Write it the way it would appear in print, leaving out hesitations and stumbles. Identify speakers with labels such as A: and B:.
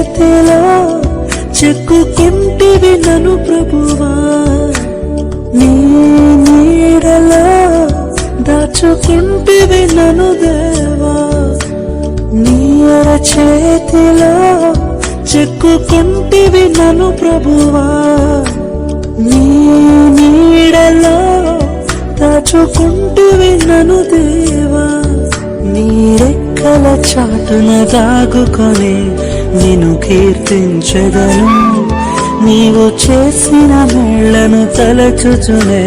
A: చేతిలో చెక్కుకుంటివి నన్ను ప్రభువా, నీ నీడలో దాచుకుంటివి నన్ను దేవా, నీ చేతిలో చెక్కుకుంటివి నన్ను ప్రభువా, నీ నీడలో దాచుకుంటివి నన్ను దేవా, నీ రెక్కల చాటున దాగుకొని నిన్ను కీర్తించెదను, నీవు చేసిన మేళ్లను తలచుచునే